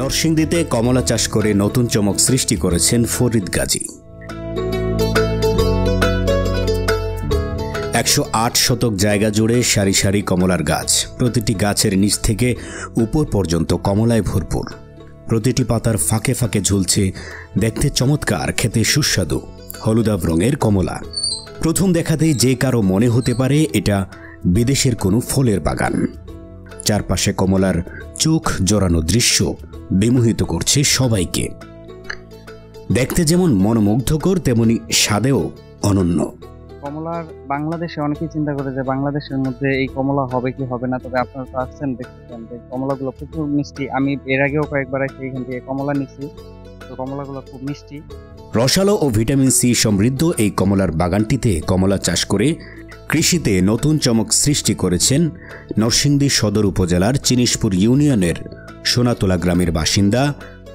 নরসিংদীতে কমলা চাষ করে নতুন চমক সৃষ্টি করেছেন ফরিদ গাজী। ১০৮ শতক জায়গা জুড়ে সারি সারি কমলার গাছ, প্রতিটি গাছের নিচ থেকে উপর পর্যন্ত কমলায় ভরপুর। প্রতিটি পাতার ফাঁকে ফাঁকে ঝুলছে দেখতে চমৎকার, খেতে সুস্বাদু হলুদাভ রঙের কমলা। প্রথম দেখাতেই যে কারো মনে হতে পারে এটা বিদেশের কোনো ফলের বাগান। চারপাশে কমলার চোখ জোড়ানো দৃশ্য বিমোহিত করছে সবাইকে। দেখতে যেমন মনোমুগ্ধকর, তেমনি স্বাদেও অনন্য। কমলার বাংলাদেশে অনেকেই চিন্তা করে যে বাংলাদেশের মধ্যে এই কমলা হবে কি হবে না, তবে আপনারা তো আসছেন, দেখতেছেন যে কমলাগুলো প্রচুর মিষ্টি। আমি এর আগেও কয়েকবার এসে এখান থেকে কমলা নিচ্ছি, তো কমলাগুলো খুব মিষ্টি। রসালো ও ভিটামিন সি সমৃদ্ধ এই কমলার বাগানটিতে কমলা চাষ করে কৃষিতে নতুন চমক সৃষ্টি করেছেন নরসিংদী সদর উপজেলার চিনিশপুর ইউনিয়নের সোনাতলা গ্রামের বাসিন্দা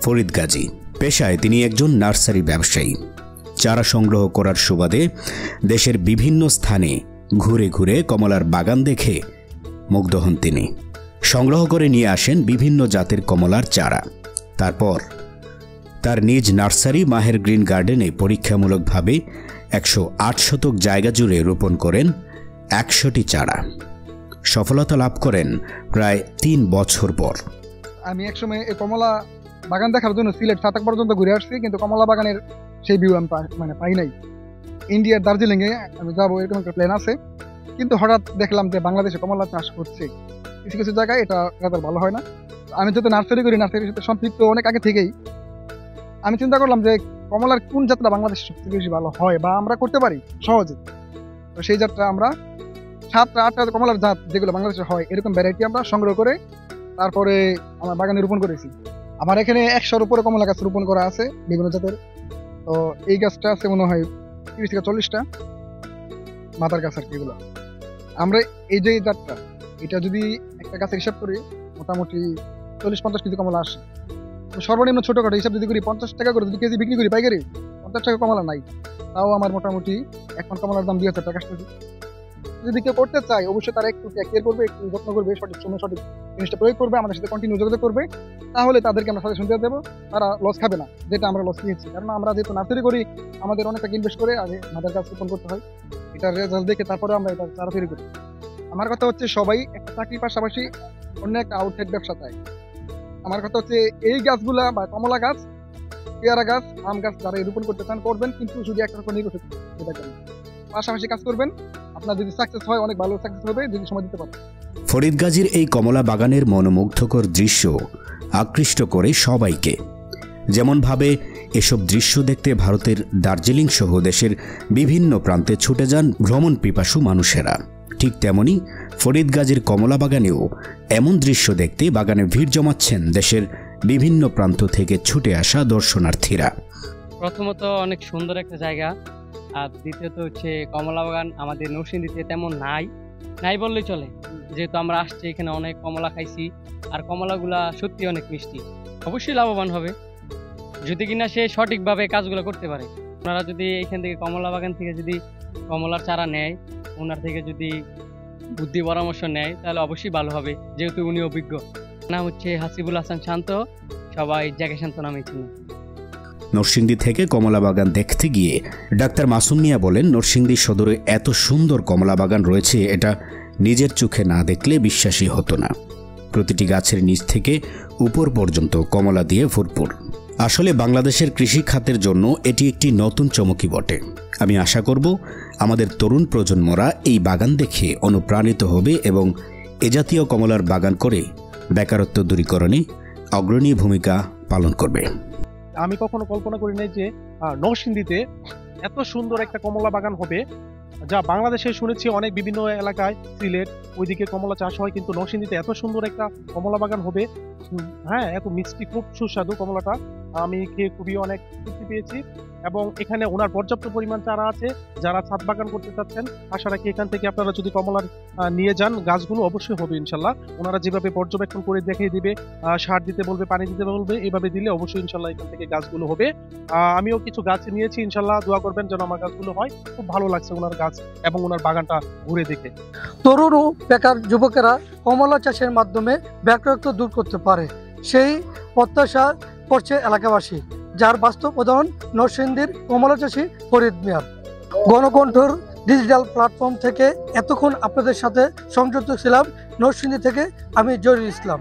ফরিদ গাজী। পেশায় তিনি একজন নার্সারি ব্যবসায়ী। চারা সংগ্রহ করার সুবাদে দেশের বিভিন্ন স্থানে ঘুরে ঘুরে কমলার বাগান দেখে মুগ্ধ হন তিনি। সংগ্রহ করে নিয়ে আসেন বিভিন্ন জাতের কমলার চারা। তারপর তার নিজ নার্সারি মাহের গ্রিন গার্ডেনে পরীক্ষামূলকভাবে ১০৮ শতক জায়গা জুড়ে রোপণ করেন ১০০টি চারা। সফলতা লাভ করেন প্রায় ৩ বছর পর। আমি একসময় এই কমলা বাগান দেখার জন্য সিলেট সাতাক পর্যন্ত ঘুরে আসছি, কিন্তু কমলা বাগানের সেই ভিউ আমি পাই নাই। ইন্ডিয়ার দার্জিলিংয়ে আমি যাবো এরকম একটা প্ল্যান আছে, কিন্তু হঠাৎ দেখলাম যে বাংলাদেশে কমলা চাষ করছে কিছু কিছু জায়গায়। এটা ভালো হয় না। আমি যেহেতু নার্সারি করি, নার্সারির সাথে সম্পৃক্ত অনেক আগে থেকেই, আমি চিন্তা করলাম যে কমলার কোন জাতটা বাংলাদেশে সবচেয়ে বেশি ভালো হয় বা আমরা করতে পারি সহজে। তো সেই জাতটা আমরা 7-8টা কমলার জাত যেগুলো বাংলাদেশে হয় এরকম ভ্যারাইটি আমরা সংগ্রহ করে তারপরে আমার বাগানে রোপণ করেছি। আমার এখানে ১০০-র উপরে কমলা গাছ রোপণ করা আছে বিভিন্ন জাতের। তো এই গাছটা আছে মনে হয় ৩০ থেকে ৪০টা মাদার গাছ আর কি। এগুলো আমরা এই যে জাতটা, এটা যদি একটা গাছের হিসাব করি মোটামুটি ৪০-৫০ কেজি কমলা আসে। সর্বনিম্ন ছোটখাটো হিসাব যদি করি ৫০ টাকা করে যদি কেজি বিক্রি করি পাইকারি, ৫০ টাকা কমলা নাই, তাও আমার মোটামুটি এখন কমলার দাম ২০০০ টাকা আসতেছে। যদি কেউ করতে চায় অবশ্যই তারা একটু কেয়ার করবে, একটু যত্ন করবে, সঠিক সময় সঠিক জিনিসটা প্রয়োগ করবে, আমাদের সাথে কন্টিনিউ যোগাযোগ করবে, তাহলে তাদেরকে আমরা সাজেশন দিয়ে দেবো। তারা লস খাবে না, যেটা আমরা লস নিয়েছি। কারণ আমরা যেহেতু নার্সারি করি, আমাদের অনেক টাকা ইনভেস্ট করে আগে মাদার গাছ রোপণ করতে হয়, এটার রেজাল্ট দেখে তারপরে আমরা এটা চারা তৈরি করি। আমার কথা হচ্ছে সবাই একটা চাকরির পাশাপাশি অন্য একটা আউটসাইড ব্যবসা চায়। আমার কথা হচ্ছে এই গাছগুলা বা কমলা গাছ, পেয়ারা গাছ, আম গাছ যারা রোপণ করতে চান করবেন, কিন্তু শুধু একটা রকম নির্ভরশীল পাশাপাশি কাজ করবেন। আপনার যদি সাকসেস হয় অনেক ভালো সাকসেস হবে যদি সময় দিতে পারেন। ফরিদ গাজীর এই কমলা বাগানের মনোমুগ্ধকর দৃশ্য আকৃষ্ট করে সবাইকে। যেমনভাবে এসব দৃশ্য দেখতে ভারতের দার্জিলিং সহ দেশের বিভিন্ন প্রান্তে ছুটে যান ভ্রমণ পিপাসু মানুষেরা, ঠিক তেমনি ফরিদ গাজীর কমলা বাগানেও এমন দৃশ্য দেখতে বাগানে ভিড় জমাচ্ছেন দেশের বিভিন্ন প্রান্ত থেকে ছুটে আসা দর্শনার্থীরা। প্রথমত অনেক সুন্দর একটা জায়গা, আর দ্বিতীয়ত হচ্ছে কমলা বাগান আমাদের নরসিংদীতে তেমন নাই বললেই চলে। যেহেতু আমরা আসছি এখানে অনেক কমলা খাইছি, আর কমলাগুলা সত্যি অনেক মিষ্টি। অবশ্যই লাভবান হবে যদি কিনা সে সঠিকভাবে কাজগুলো করতে পারে। আপনারা যদি এখান থেকে কমলা বাগান থেকে যদি কমলার চারা নেয়, ওনার থেকে যদি বুদ্ধি পরামর্শ নেয়, তাহলে অবশ্যই ভালো হবে, যেহেতু উনি অভিজ্ঞ। নাম হচ্ছে হাসিবুল হাসান শান্ত, সবাই জ্যাকে শান্ত নামে চিনি। নরসিংদী থেকে কমলা বাগান দেখতে গিয়ে ডাক্তার মাসুম মিয়া বলেন, নরসিংদী সদরে এত সুন্দর কমলা বাগান রয়েছে, এটা নিজের চোখে না দেখলে বিশ্বাসই হতো না। প্রতিটি গাছের নিচ থেকে উপর পর্যন্ত কমলা দিয়ে ভরপুর। আসলে বাংলাদেশের কৃষি খাতের জন্য এটি একটি নতুন চমকই বটে। আমি আশা করব আমাদের তরুণ প্রজন্মরা এই বাগান দেখে অনুপ্রাণিত হবে এবং এ জাতীয় কমলার বাগান করে বেকারত্ব দূরীকরণে অগ্রণী ভূমিকা পালন করবে। আমি কখনো কল্পনা করি নাই যে নরসিংদীতে এত সুন্দর একটা কমলা বাগান হবে, যা বাংলাদেশে শুনেছি অনেক বিভিন্ন এলাকায়, সিলেট ওইদিকে কমলা চাষ হয়, কিন্তু নরসিংদীতে এত সুন্দর একটা কমলা বাগান হবে। হ্যাঁ, এত মিষ্টি, খুব সুস্বাদু কমলাটা। আমি খেয়ে খুবই অনেক তৃপ্তি পেয়েছি। এবং এখানে ওনার পর্যাপ্ত পরিমাণ চারা আছে। যারা ছাদ বাগান করতে চাচ্ছেন, আশা রাখি এখান থেকে আপনারা যদি কমলার নিয়ে যান, গাছগুলো অবশ্যই হবে ইনশাল্লাহ। ওনারা যেভাবে পর্যবেক্ষণ করে দেখিয়ে দিবে, সার দিতে বলবে, পানি দিতে বলবে, এভাবে দিলে অবশ্যই ইনশাল্লাহ এখান থেকে গাছগুলো হবে। আমিও কিছু গাছ নিয়েছি, ইনশাল্লাহ দোয়া করবেন যেন আমার গাছগুলো হয়। খুব ভালো লাগছে ওনার গাছ এবং ওনার বাগানটা ঘুরে দেখে। তরুণ ও বেকার যুবকেরা কমলা চাষের মাধ্যমে বেকারত্ব দূর করতে পারে, সেই প্রত্যাশা করছে এলাকাবাসী, যার বাস্তব উদাহরণ নরসিংদীর কমলা চাষী ফরিদ মিয়ার। গণকণ্ঠর ডিজিটাল প্ল্যাটফর্ম থেকে এতক্ষণ আপনাদের সাথে সংযুক্ত ছিলাম নরসিংদী থেকে আমি জহিরুল ইসলাম।